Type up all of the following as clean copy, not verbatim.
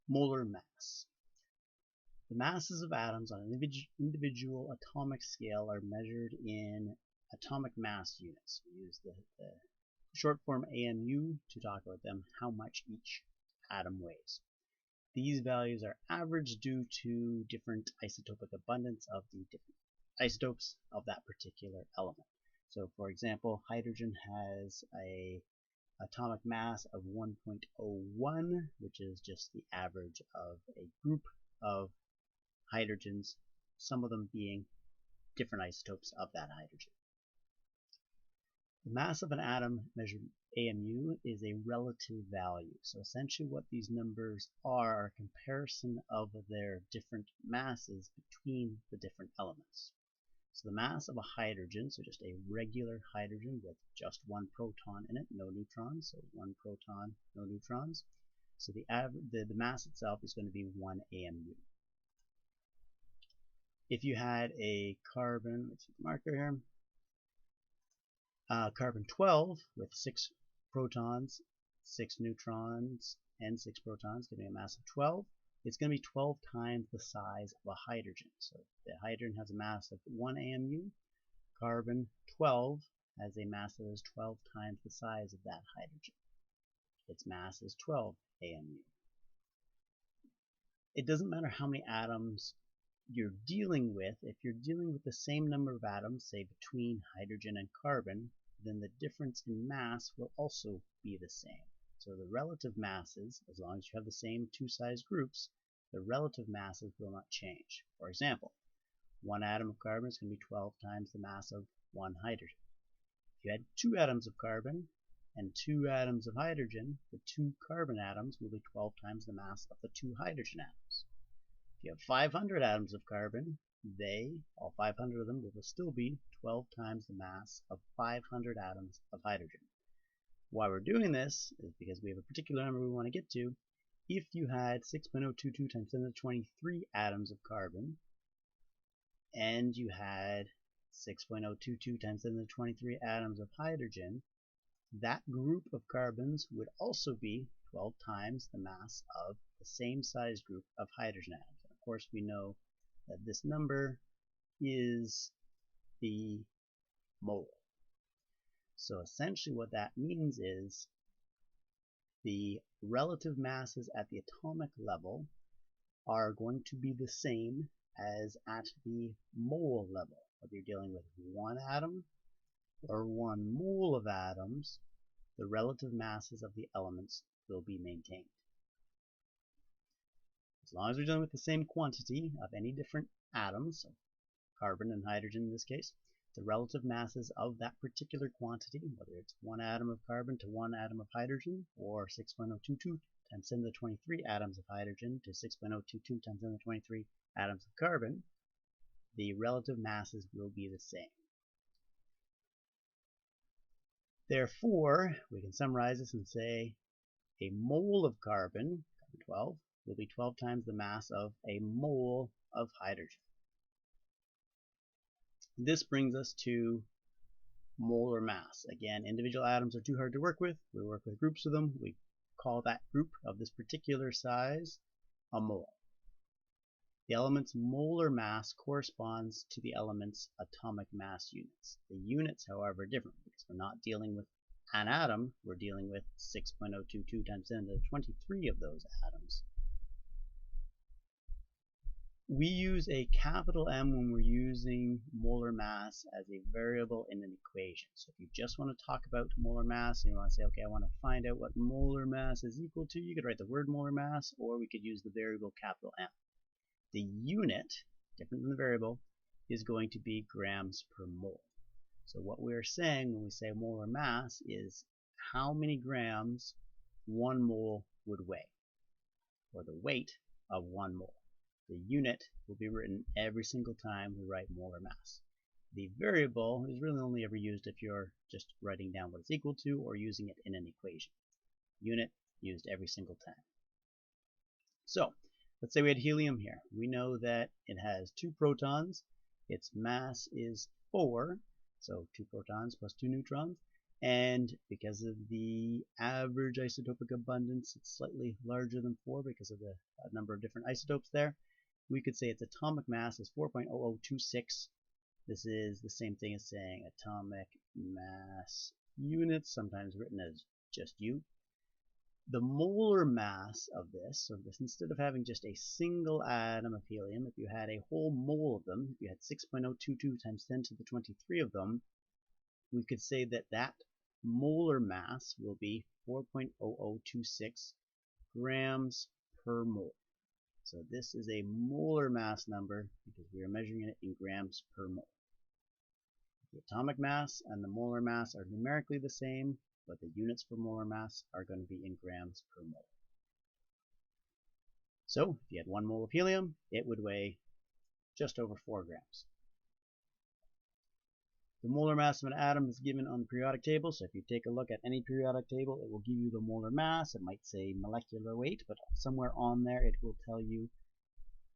Molar mass. The masses of atoms on an individual atomic scale are measured in atomic mass units. We use the short form AMU to talk about them, how much each atom weighs. These values are averaged due to different isotopic abundance of the different isotopes of that particular element. So for example, hydrogen has a atomic mass of 1.01, which is just the average of a group of hydrogens, some of them being different isotopes of that hydrogen. The mass of an atom measured AMU is a relative value. So essentially what these numbers are a comparison of their different masses between the different elements. So the mass of a hydrogen, so just a regular hydrogen with just one proton in it, no neutrons, so one proton, no neutrons. So the mass itself is going to be 1 AMU. If you had a carbon, let's see the marker here, carbon 12 with 6 protons, 6 neutrons, and 6 protons, giving a mass of 12, it's going to be 12 times the size of a hydrogen. So the hydrogen has a mass of 1 AMU. Carbon 12 has a mass that is 12 times the size of that hydrogen. Its mass is 12 AMU. It doesn't matter how many atoms you're dealing with. If you're dealing with the same number of atoms, say between hydrogen and carbon, then the difference in mass will also be the same. So the relative masses, as long as you have the same two size groups, the relative masses will not change. For example, one atom of carbon is going to be 12 times the mass of one hydrogen. If you had 2 atoms of carbon and 2 atoms of hydrogen, the 2 carbon atoms will be 12 times the mass of the 2 hydrogen atoms. If you have 500 atoms of carbon, all 500 of them, will still be 12 times the mass of 500 atoms of hydrogen. Why we're doing this is because we have a particular number we want to get to. If you had 6.022 times 10 to the 23 atoms of carbon, and you had 6.022 times 10 to the 23 atoms of hydrogen, that group of carbons would also be 12 times the mass of the same size group of hydrogen atoms. And of course, we know that this number is the mole. So essentially what that means is the relative masses at the atomic level are going to be the same as at the mole level. Whether you're dealing with 1 atom or 1 mole of atoms, the relative masses of the elements will be maintained. As long as we're dealing with the same quantity of any different atoms, so carbon and hydrogen in this case, the relative masses of that particular quantity, whether it's 1 atom of carbon to 1 atom of hydrogen, or 6.022 times 10 to the 23 atoms of hydrogen to 6.022 times 10 to the 23 atoms of carbon, the relative masses will be the same. Therefore, we can summarize this and say a mole of carbon, carbon 12, will be 12 times the mass of a mole of hydrogen. This brings us to molar mass. Again, individual atoms are too hard to work with. We work with groups of them. We call that group of this particular size a mole. The element's molar mass corresponds to the element's atomic mass units. The units, however, are different because we're not dealing with an atom, we're dealing with 6.022 times 10 to the 23 of those atoms. We use a capital M when we're using molar mass as a variable in an equation. So if you just want to talk about molar mass and you want to say, okay, I want to find out what molar mass is equal to, you could write the word molar mass, or we could use the variable capital M. The unit, different than the variable, is going to be grams per mole. So what we're saying when we say molar mass is how many grams 1 mole would weigh, or the weight of 1 mole. The unit will be written every single time we write molar mass. The variable is really only ever used if you're just writing down what it's equal to or using it in an equation. Unit used every single time. So let's say we had helium here. We know that it has 2 protons. Its mass is 4, so 2 protons plus 2 neutrons. And because of the average isotopic abundance, it's slightly larger than 4 because of the number of different isotopes there. We could say its atomic mass is 4.0026. This is the same thing as saying atomic mass units, sometimes written as just U. The molar mass of this, so this, instead of having just a single atom of helium, if you had a whole mole of them, if you had 6.022 times 10 to the 23 of them, we could say that that molar mass will be 4.0026 grams per mole. So this is a molar mass number because we are measuring it in grams per mole. The atomic mass and the molar mass are numerically the same, but the units for molar mass are going to be in grams per mole. So if you had 1 mole of helium, it would weigh just over 4 grams. The molar mass of an atom is given on the periodic table, so if you take a look at any periodic table, it will give you the molar mass. It might say molecular weight, but somewhere on there it will tell you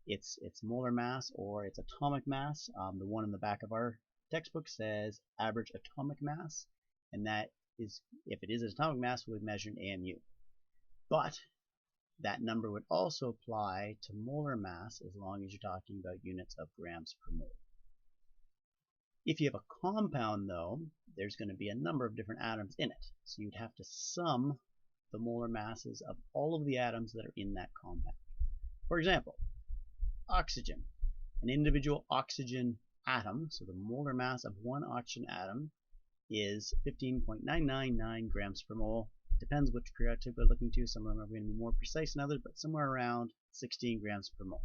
its molar mass or its atomic mass. The one in the back of our textbook says average atomic mass, and that is, if it is an atomic mass, we would measure in AMU. But that number would also apply to molar mass as long as you're talking about units of grams per mole. If you have a compound, though, there's going to be a number of different atoms in it. So you'd have to sum the molar masses of all of the atoms that are in that compound. For example, oxygen. An individual oxygen atom, so the molar mass of one oxygen atom, is 15.999 grams per mole. Depends which periodic table we're looking to. Some of them are going to be more precise than others, but somewhere around 16 grams per mole.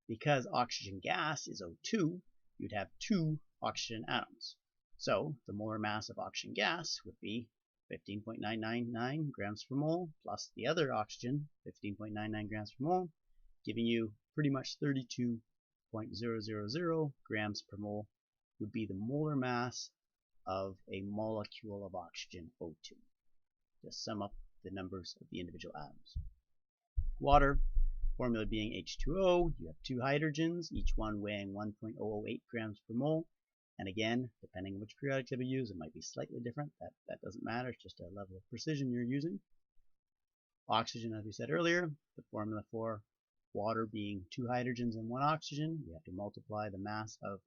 Because oxygen gas is O2, you'd have 2 oxygen atoms. So the molar mass of oxygen gas would be 15.999 grams per mole plus the other oxygen, 15.99 grams per mole, giving you pretty much 32.000 grams per mole would be the molar mass of a molecule of oxygen O2. Just sum up the numbers of the individual atoms. Water, formula being H2O, you have 2 hydrogens, each one weighing 1.008 grams per mole. And again, depending on which periodic table you use, it might be slightly different. That doesn't matter, it's just a level of precision you're using. Oxygen, as we said earlier, the formula for water being 2 hydrogens and 1 oxygen, we have to multiply the mass of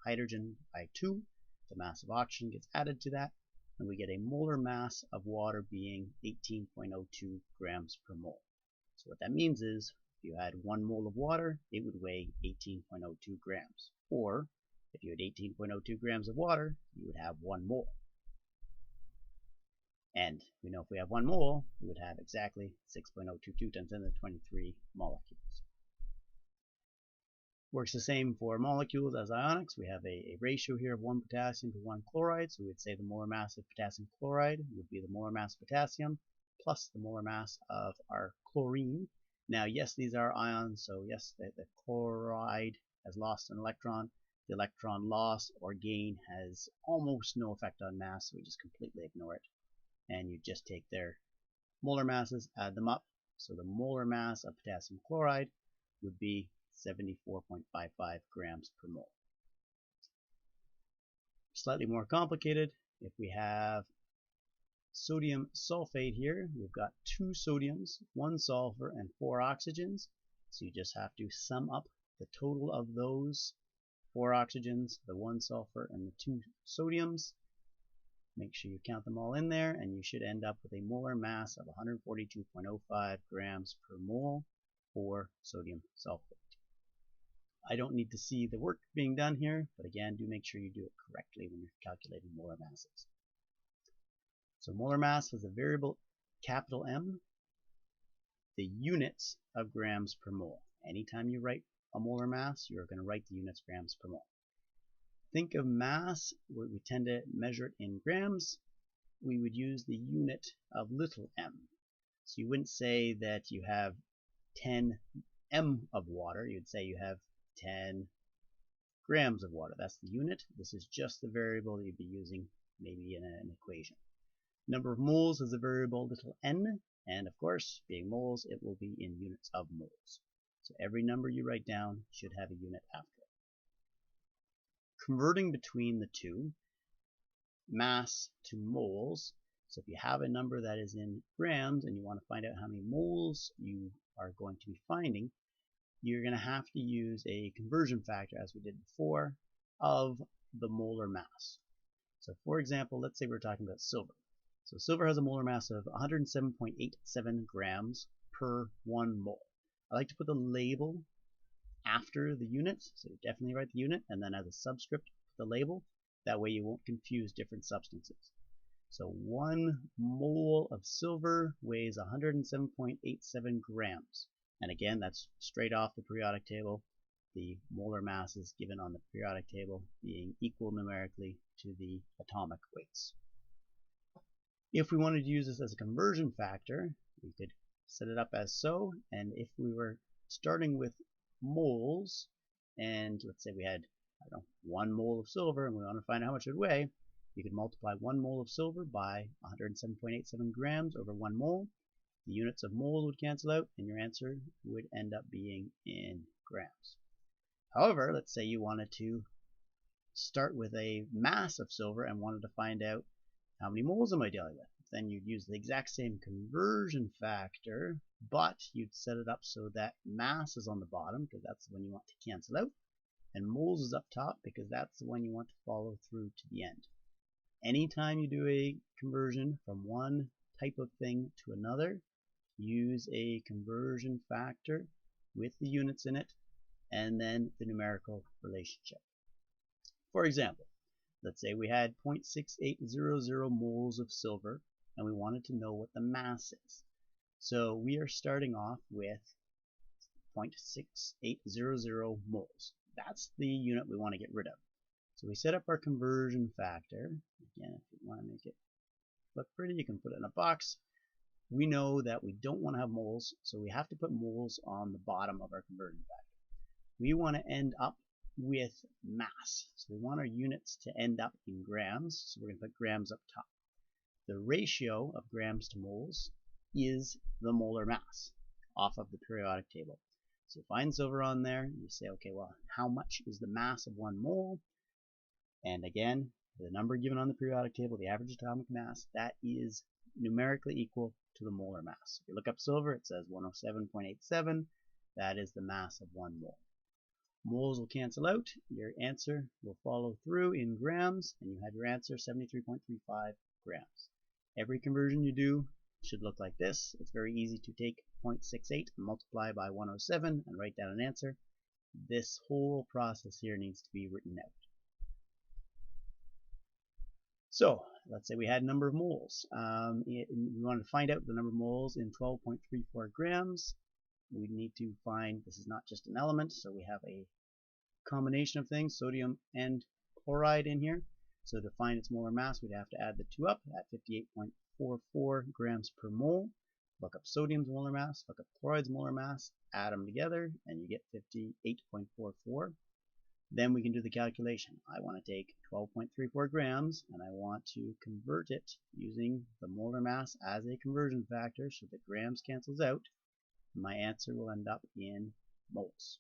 hydrogen by 2. The mass of oxygen gets added to that, and we get a molar mass of water being 18.02 grams per mole. So what that means is, if you had 1 mole of water, it would weigh 18.02 grams. Or, if you had 18.02 grams of water, you would have 1 mole. And we know if we have 1 mole, we would have exactly 6.022 times 10 to the 23 molecules. Works the same for molecules as ionics. We have a ratio here of 1 potassium to 1 chloride, so we would say the molar mass of potassium chloride would be the molar mass of potassium plus the molar mass of our chlorine. Now, yes, these are ions, so yes, the chloride has lost an electron. The electron loss or gain has almost no effect on mass, so we just completely ignore it. And you just take their molar masses, add them up. So the molar mass of potassium chloride would be 74.55 grams per mole. Slightly more complicated, if we have sodium sulfate here, we've got 2 sodiums, 1 sulfur, and 4 oxygens. So you just have to sum up the total of those 4 oxygens, the 1 sulfur, and the 2 sodiums. Make sure you count them all in there, and you should end up with a molar mass of 142.05 grams per mole for sodium sulfate. I don't need to see the work being done here, but again, do make sure you do it correctly when you're calculating molar masses. So molar mass has a variable capital M, the units of grams per mole. Anytime you write a molar mass, you're going to write the units grams per mole. Think of mass, where we tend to measure it in grams. We would use the unit of little m. So you wouldn't say that you have 10 m of water, you'd say you have 10 grams of water. That's the unit. This is just the variable that you'd be using maybe in an equation. Number of moles is a variable little n, and of course, being moles, it will be in units of moles. So every number you write down should have a unit after it. Converting between the two, mass to moles. So if you have a number that is in grams and you want to find out how many moles you are going to be finding, you're going to have to use a conversion factor, as we did before, of the molar mass. So for example, let's say we're talking about silver. So silver has a molar mass of 107.87 grams per 1 mole. I like to put the label after the unit, so you definitely write the unit, and then as a subscript, put the label. That way you won't confuse different substances. So 1 mole of silver weighs 107.87 grams. And again, that's straight off the periodic table. The molar mass is given on the periodic table being equal numerically to the atomic weights. If we wanted to use this as a conversion factor, we could set it up as so, and if we were starting with moles, and let's say we had, I don't know, 1 mole of silver and we want to find out how much it would weigh, you could multiply 1 mole of silver by 107.87 grams over 1 mole. The units of moles would cancel out and your answer would end up being in grams. However, let's say you wanted to start with a mass of silver and wanted to find out how many moles am I dealing with. Then you'd use the exact same conversion factor, but you'd set it up so that mass is on the bottom because that's the one you want to cancel out, and moles is up top because that's the one you want to follow through to the end. Anytime you do a conversion from one type of thing to another, use a conversion factor with the units in it and then the numerical relationship. For example, let's say we had 0.6800 moles of silver and we wanted to know what the mass is. So we are starting off with 0.6800 moles. That's the unit we want to get rid of. So we set up our conversion factor. Again, if you want to make it look pretty, you can put it in a box. We know that we don't want to have moles, so we have to put moles on the bottom of our conversion factor. We want to end up with mass. So we want our units to end up in grams, so we're going to put grams up top. The ratio of grams to moles is the molar mass off of the periodic table. So find silver on there, and you say, okay, well, how much is the mass of 1 mole? And again, the number given on the periodic table, the average atomic mass, that is numerically equal to the molar mass. If you look up silver, it says 107.87. That is the mass of 1 mole. Moles will cancel out. Your answer will follow through in grams, and you have your answer 73.35 grams. Every conversion you do should look like this. It's very easy to take 0.68 and multiply by 107 and write down an answer. This whole process here needs to be written out. So let's say we had a number of moles. We wanted to find out the number of moles in 12.34 grams. We need to find, this is not just an element, so we have a combination of things, sodium and chloride in here. So to find its molar mass, we'd have to add the two up at 58.44 grams per mole. Look up sodium's molar mass, look up chloride's molar mass, add them together, and you get 58.44. Then we can do the calculation. I want to take 12.34 grams and I want to convert it using the molar mass as a conversion factor so that grams cancels out. My answer will end up in moles.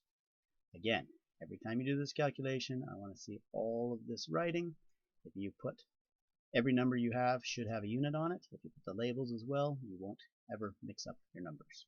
Again, every time you do this calculation, I want to see all of this writing. If you put every number you have should have a unit on it. If you put the labels as well, you won't ever mix up your numbers.